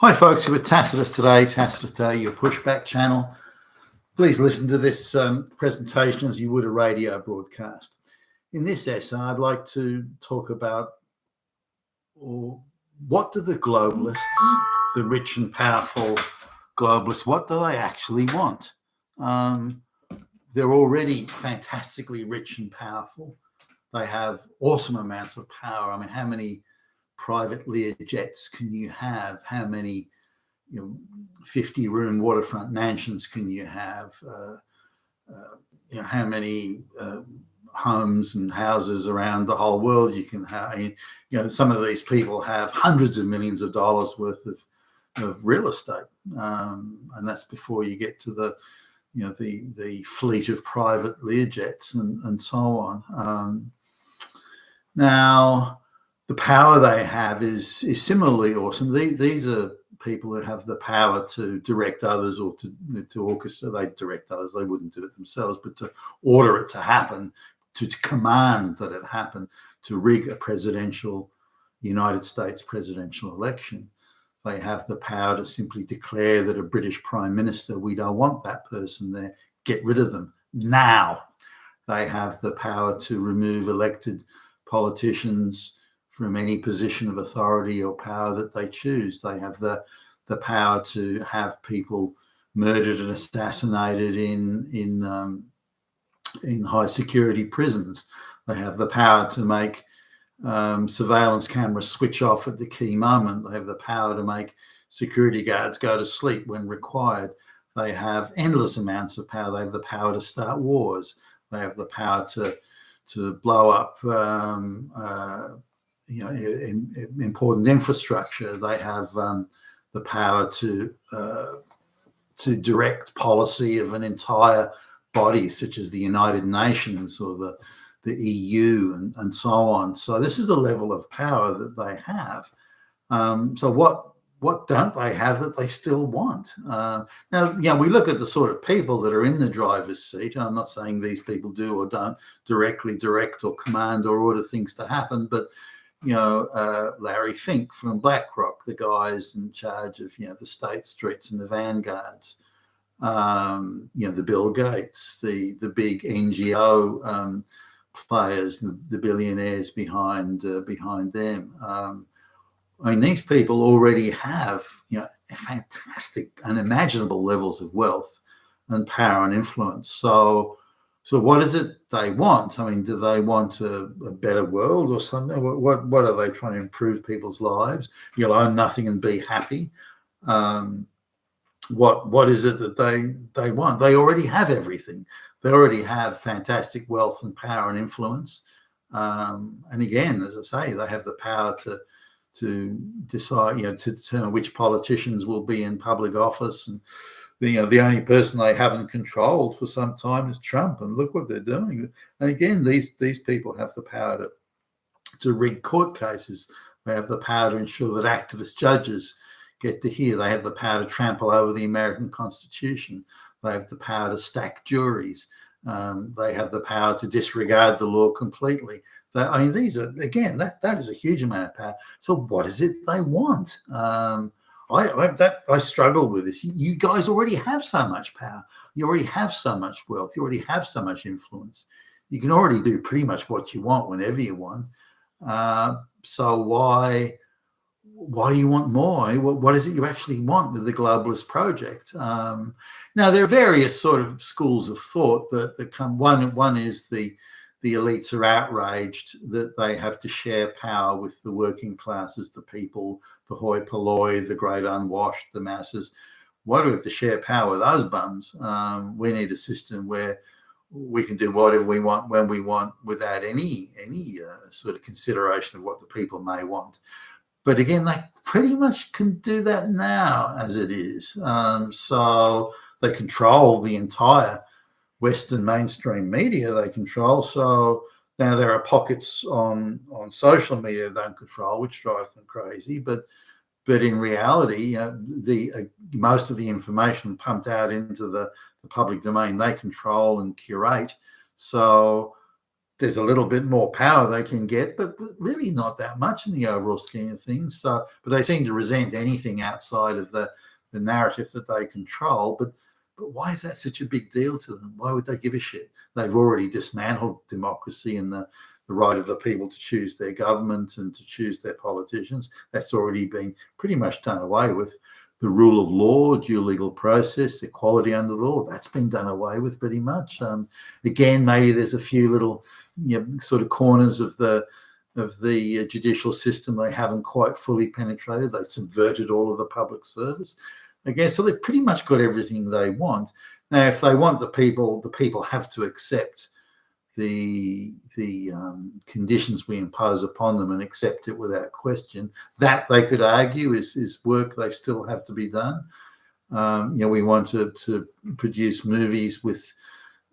Hi folks, you're with Tacitus Today, your pushback channel. Please listen to this presentation as you would a radio broadcast. In this essay, I'd like to talk about what do the globalists, the rich and powerful globalists, what do they actually want? They're already fantastically rich and powerful. They have awesome amounts of power. I mean, how many private Lear jets can you have? How many 50-room waterfront mansions can you have? How many homes and houses around the whole world you can have? Some of these people have hundreds of millions of dollars worth of real estate, and that's before you get to the fleet of private Lear jets and so on. Now, the power they have is similarly awesome. These are people that have the power to direct others or to orchestrate. They direct others. They wouldn't do it themselves, but to order it to happen, to command that it happen, to rig a United States presidential election. They have the power to simply declare that a British Prime Minister, we don't want that person there, get rid of them now. They have the power to remove elected politicians from any position of authority or power that they choose. They have the power to have people murdered and assassinated in high security prisons. They have the power to make surveillance cameras switch off at the key moment. They have the power to make security guards go to sleep when required. They have endless amounts of power. They have the power to start wars. They have the power to blow up important infrastructure. They have the power to direct policy of an entire body, such as the United Nations or the EU and so on. So this is the level of power that they have. So what don't they have that they still want? Now, we look at the sort of people that are in the driver's seat. I'm not saying these people do or don't directly direct or command or order things to happen, but Larry Fink from BlackRock, the guys in charge of the State Streets and the Vanguards, the Bill Gates, the big NGO players, the billionaires behind them. These people already have fantastic, unimaginable levels of wealth and power and influence. So what is it they want? Do they want a better world or something? What are they trying to improve people's lives? You'll own nothing and be happy. What is it that they want? They already have everything. They already have fantastic wealth and power and influence. And again, as I say, they have the power to decide, to determine which politicians will be in public office. And the only person they haven't controlled for some time is Trump, and look what they're doing. And again, these people have the power to rig court cases. They have the power to ensure that activist judges get to hear. They have the power to trample over the American Constitution. They have the power to stack juries. They have the power to disregard the law completely. These are, again, that is a huge amount of power. So what is it they want? I struggle with this. You guys already have so much power. You already have so much wealth. You already have so much influence. You can already do pretty much what you want whenever you want. So why do you want more? What is it you actually want with the globalist project? Now, there are various sort of schools of thought that come. One is the elites are outraged that they have to share power with the working classes, the people, the hoi polloi, the great unwashed, the masses. Why do we have to share power with those bums? We need a system where we can do whatever we want when we want without any sort of consideration of what the people may want. But again, they pretty much can do that now as it is. So they control the entire Western mainstream media. They control. So now there are pockets on social media they don't control, which drive them crazy. But in reality, most of the information pumped out into the public domain, they control and curate. So there's a little bit more power they can get, but really not that much in the overall scheme of things. So, but they seem to resent anything outside of the narrative that they control. But why is that such a big deal to them? Why would they give a shit? They've already dismantled democracy and the right of the people to choose their government and to choose their politicians. That's already been pretty much done away with. The rule of law, due legal process, equality under the law, that's been done away with pretty much. Again, maybe there's a few little sort of corners of the judicial system they haven't quite fully penetrated. They subverted all of the public service. Again, so they've pretty much got everything they want. Now, if they want the people have to accept the conditions we impose upon them and accept it without question. That, they could argue, is work they still have to be done. We want to produce movies with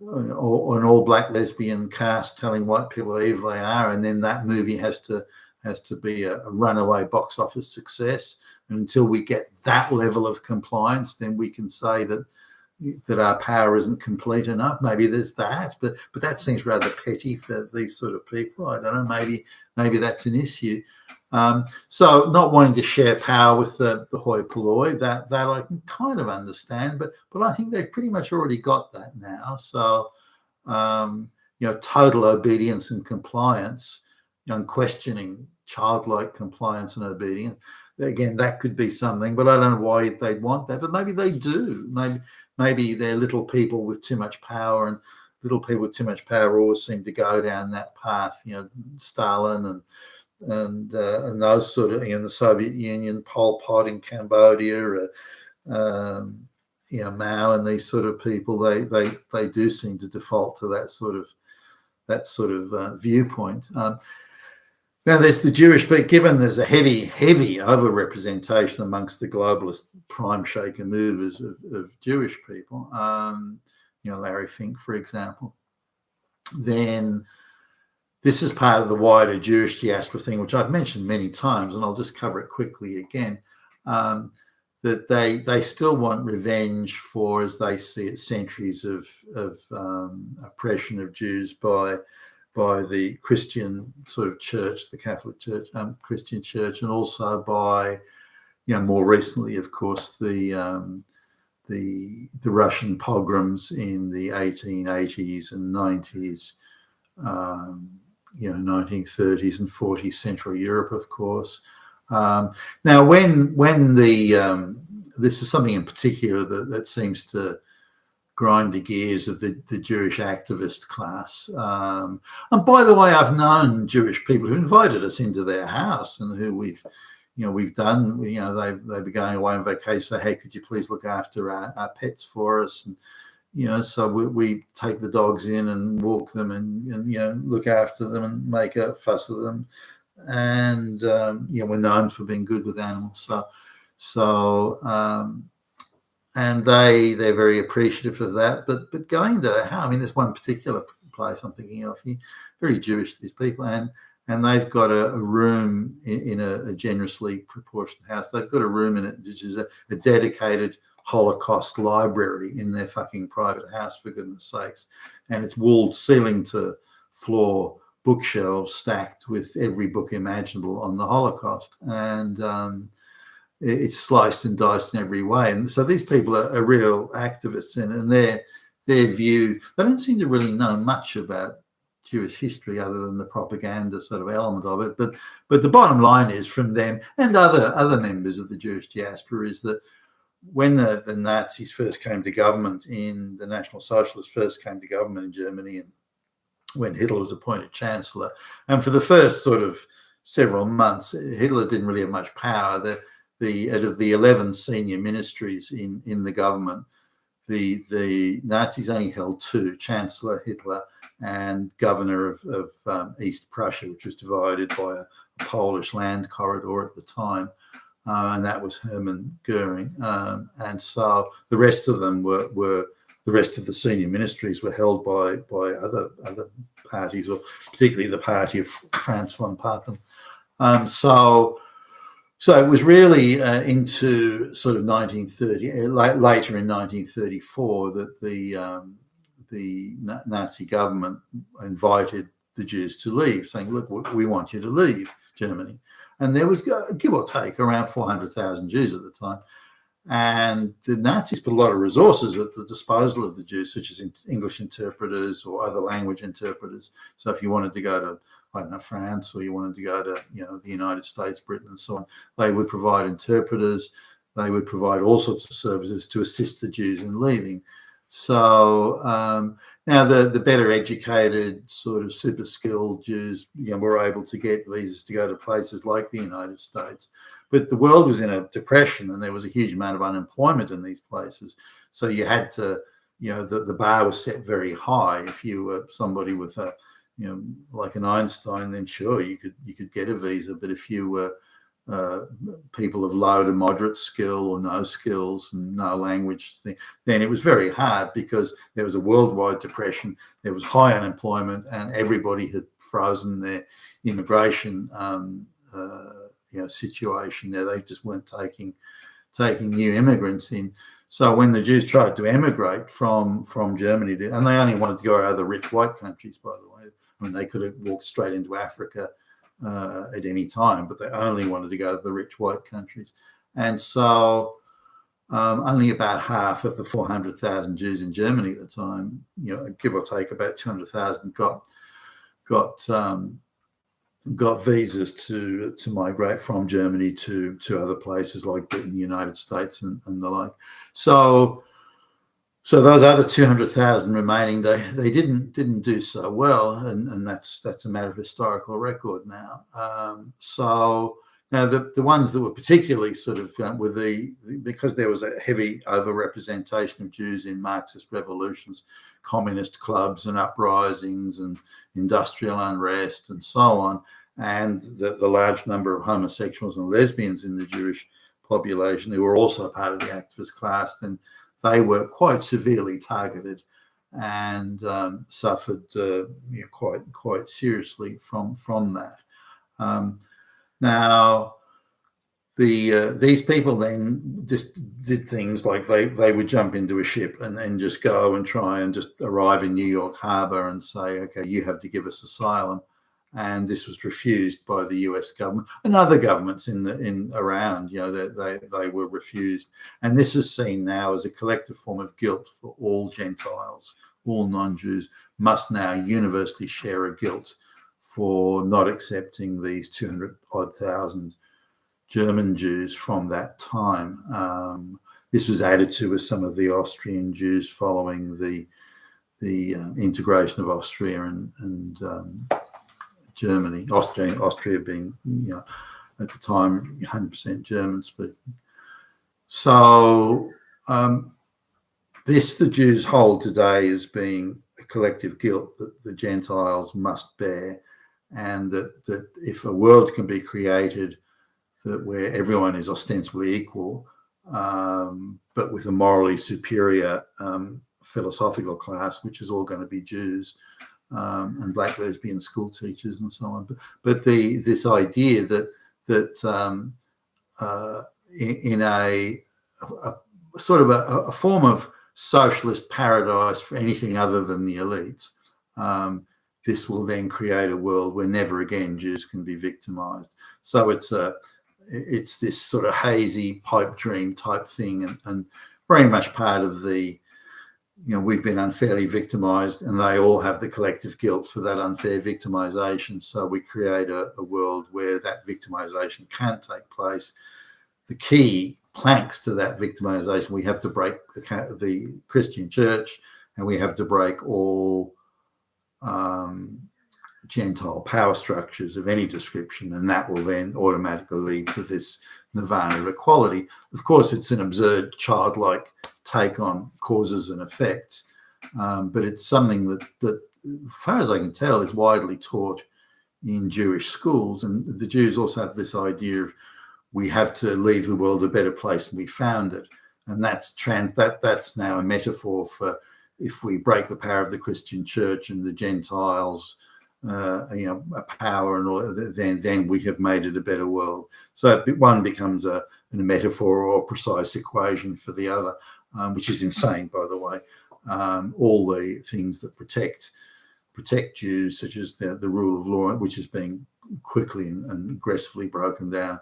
an all-black lesbian cast telling white people how evil they are, and then that movie has to be a runaway box office success. And until we get that level of compliance, then we can say that our power isn't complete enough. Maybe there's that, but that seems rather petty for these sort of people. I don't know. Maybe that's an issue. So not wanting to share power with the hoi polloi, that I can kind of understand, but I think they've pretty much already got that now. So total obedience and compliance, unquestioning childlike compliance and obedience. Again, that could be something, but I don't know why they'd want that. But maybe they do. Maybe they're little people with too much power, and little people with too much power always seem to go down that path. Stalin and those sort of, the Soviet Union, Pol Pot in Cambodia, Mao, and these sort of people. They do seem to default to that sort of viewpoint. Now, there's the Jewish, but given there's a heavy overrepresentation amongst the globalist prime shaker movers of Jewish people, Larry Fink, for example, then this is part of the wider Jewish diaspora thing, which I've mentioned many times, and I'll just cover it quickly again, that they still want revenge for, as they see it, centuries of oppression of Jews by the Christian sort of church, the Catholic Church, Christian Church, and also by, more recently, of course, the Russian pogroms in the 1880s and 90s, 1930s and 40s, Central Europe, of course. Now, when this is something in particular that seems to grind the gears of the Jewish activist class. And by the way, I've known Jewish people who invited us into their house and who we've done, they'd be going away on vacation, say, hey, could you please look after our pets for us? And, so we take the dogs in and walk them and look after them and make a fuss of them. And, we're known for being good with animals. And they're very appreciative of that. But going to their house, there's one particular place I'm thinking of here, very Jewish, these people, and they've got a room in a generously proportioned house. They've got a room in it which is a dedicated Holocaust library in their fucking private house, for goodness sakes. And it's walled ceiling to floor bookshelves stacked with every book imaginable on the Holocaust. And it's sliced and diced in every way. And so these people are real activists, and their view, they don't seem to really know much about Jewish history other than the propaganda sort of element of it. But the bottom line is, from them and other members of the Jewish diaspora, is that when the Nazis first came to government, the National Socialists first came to government in Germany, and when Hitler was appointed chancellor, and for the first sort of several months, Hitler didn't really have much power. Out of the 11 senior ministries in the government, the Nazis only held 2, Chancellor Hitler and Governor of East Prussia, which was divided by a Polish land corridor at the time, and that was Hermann Goering. And so the rest of them were the rest of the senior ministries were held by other parties, or particularly the party of Franz von Papen. So it was really into sort of 1930, later in 1934, that the Nazi government invited the Jews to leave, saying, look, we want you to leave Germany. And there was, give or take, around 400,000 Jews at the time. And the Nazis put a lot of resources at the disposal of the Jews, such as English interpreters or other language interpreters. So if you wanted to go to, I don't know, France, or you wanted to go to, the United States, Britain, and so on, they would provide interpreters. They would provide all sorts of services to assist the Jews in leaving. So now the better educated, sort of super skilled Jews, were able to get visas to go to places like the United States. But the world was in a depression, and there was a huge amount of unemployment in these places. So you had to, the bar was set very high. If you were somebody with a, like an Einstein, then sure, you could get a visa. But if you were people of low to moderate skill or no skills and no language thing, then it was very hard, because there was a worldwide depression, there was high unemployment, and everybody had frozen their immigration situation there. They just weren't taking new immigrants in. So when the Jews tried to emigrate from Germany, and they only wanted to go to other rich white countries, by the way. I mean, they could have walked straight into Africa at any time, but they only wanted to go to the rich white countries. And so only about half of the 400,000 Jews in Germany at the time, give or take about 200,000, got visas to migrate from Germany to other places like Britain, United States, and the like. So those other 200,000 remaining, they didn't do so well, and that's a matter of historical record now. So now the ones that were particularly sort of because there was a heavy overrepresentation of Jews in Marxist revolutions, communist clubs and uprisings and industrial unrest and so on, and the large number of homosexuals and lesbians in the Jewish population who were also part of the activist class, then they were quite severely targeted and suffered quite seriously from that. Now, these people then just did things like they would jump into a ship and then just go and try and just arrive in New York Harbor and say, okay, you have to give us asylum. And this was refused by the US government and other governments around. They were refused. And this is seen now as a collective form of guilt for all Gentiles. All non-Jews must now universally share a guilt for not accepting these 200-odd thousand German Jews from that time. This was added to with some of the Austrian Jews following the integration of Austria and Germany, Austria being, at the time, 100% German speaking. So this the Jews hold today as being a collective guilt that the Gentiles must bear, and that if a world can be created where everyone is ostensibly equal, but with a morally superior philosophical class, which is all going to be Jews, and black lesbian school teachers and so on. But this idea that in a sort of a form of socialist paradise for anything other than the elites, this will then create a world where never again Jews can be victimized. So it's this sort of hazy pipe dream type thing, and very much part of the, we've been unfairly victimized, and they all have the collective guilt for that unfair victimization. So we create a world where that victimization can't take place. The key planks to that victimization, we have to break the Christian church, and we have to break all Gentile power structures of any description, and that will then automatically lead to this nirvana of equality. Of course, it's an absurd, childlike take on causes and effects, but it's something that, as far as I can tell, is widely taught in Jewish schools. And the Jews also have this idea of we have to leave the world a better place than we found it, and that's now a metaphor for if we break the power of the Christian church and the Gentiles, a power and all, then we have made it a better world. So one becomes a metaphor or a precise equation for the other, which is insane, by the way. All the things that protect protect Jews, such as the rule of law, which is being quickly and aggressively broken down,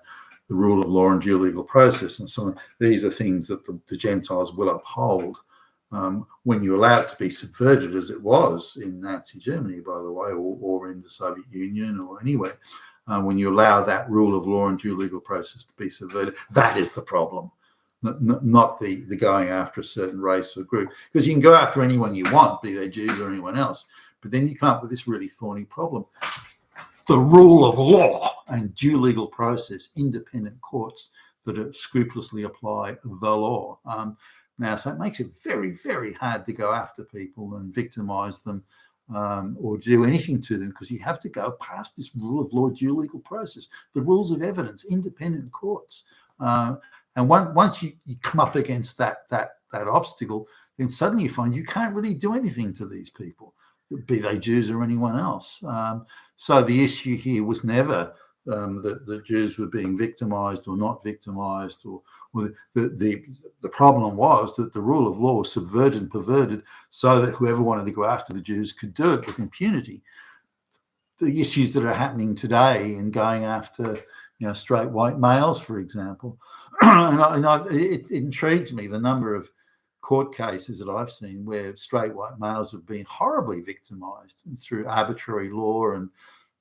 the rule of law and due legal process and so on. These are things that the Gentiles will uphold. When you allow it to be subverted, as it was in Nazi Germany, by the way, or in the Soviet Union or anywhere, when you allow that rule of law and due legal process to be subverted, that is the problem, not the going after a certain race or group. Because you can go after anyone you want, be they Jews or anyone else, but then you come up with this really thorny problem. The rule of law and due legal process, independent courts that scrupulously apply the law. Now, so it makes it very, very hard to go after people and victimize them or do anything to them, because you have to go past this rule of law, due legal process, the rules of evidence, independent courts. And once you come up against that obstacle, then suddenly you find you can't really do anything to these people, be they Jews or anyone else. So the issue here was never that the Jews were being victimized or not victimized, or the problem was that the rule of law was subverted and perverted so that whoever wanted to go after the Jews could do it with impunity. The issues that are happening today in going after, straight white males, for example, it intrigues me the number of court cases that I've seen where straight white males have been horribly victimized through arbitrary law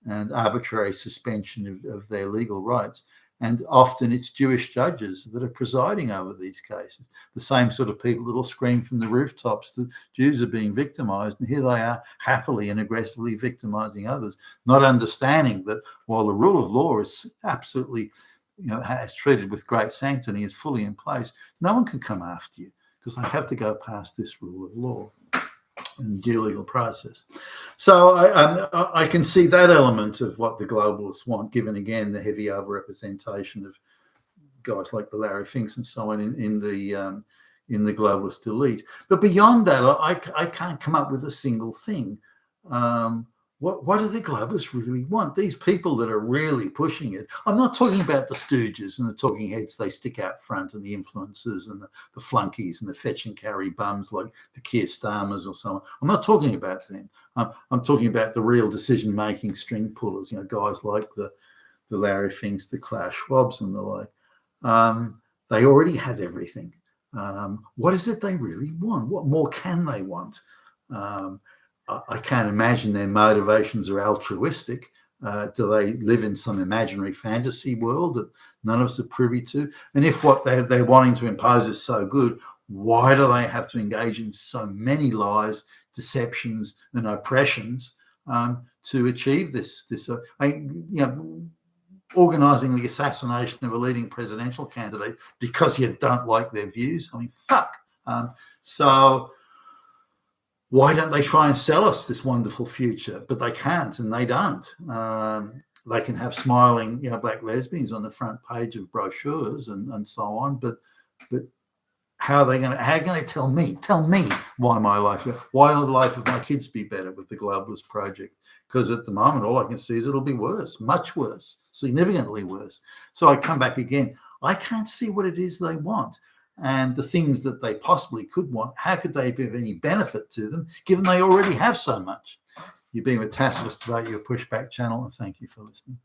and arbitrary suspension of their legal rights. And often it's Jewish judges that are presiding over these cases, the same sort of people that will scream from the rooftops that Jews are being victimized. And here they are happily and aggressively victimizing others, not understanding that while the rule of law is absolutely, has treated with great sanctity, is fully in place, no one can come after you because they have to go past this rule of law and due legal process. So I can see that element of what the globalists want, given again the heavy overrepresentation of guys like the Larry Finks and so on in the globalist elite. But beyond that, I can't come up with a single thing. What do the globalists really want? These people that are really pushing it. I'm not talking about the stooges and the talking heads they stick out front, and the influencers and the flunkies and the fetch and carry bums like the Keir Starmers or so on. I'm not talking about them. I'm talking about the real decision-making string pullers, guys like the Larry Finks, the Klaus Schwabs and the like. They already have everything. What is it they really want? What more can they want? I can't imagine their motivations are altruistic. Do they live in some imaginary fantasy world that none of us are privy to? And if what they're wanting to impose is so good, why do they have to engage in so many lies, deceptions, and oppressions to achieve this? Organising the assassination of a leading presidential candidate because you don't like their views. I mean, fuck. So why don't they try and sell us this wonderful future? But they can't, and they don't. They can have smiling, black lesbians on the front page of brochures and so on. But how are they going to tell me why will the life of my kids be better with the globalist project? Because at the moment, all I can see is it'll be worse, much worse, significantly worse. So I come back again. I can't see what it is they want. And the things that they possibly could want, how could they be of any benefit to them, given they already have so much? You've been with Tacitus today, your Pushback channel, and thank you for listening.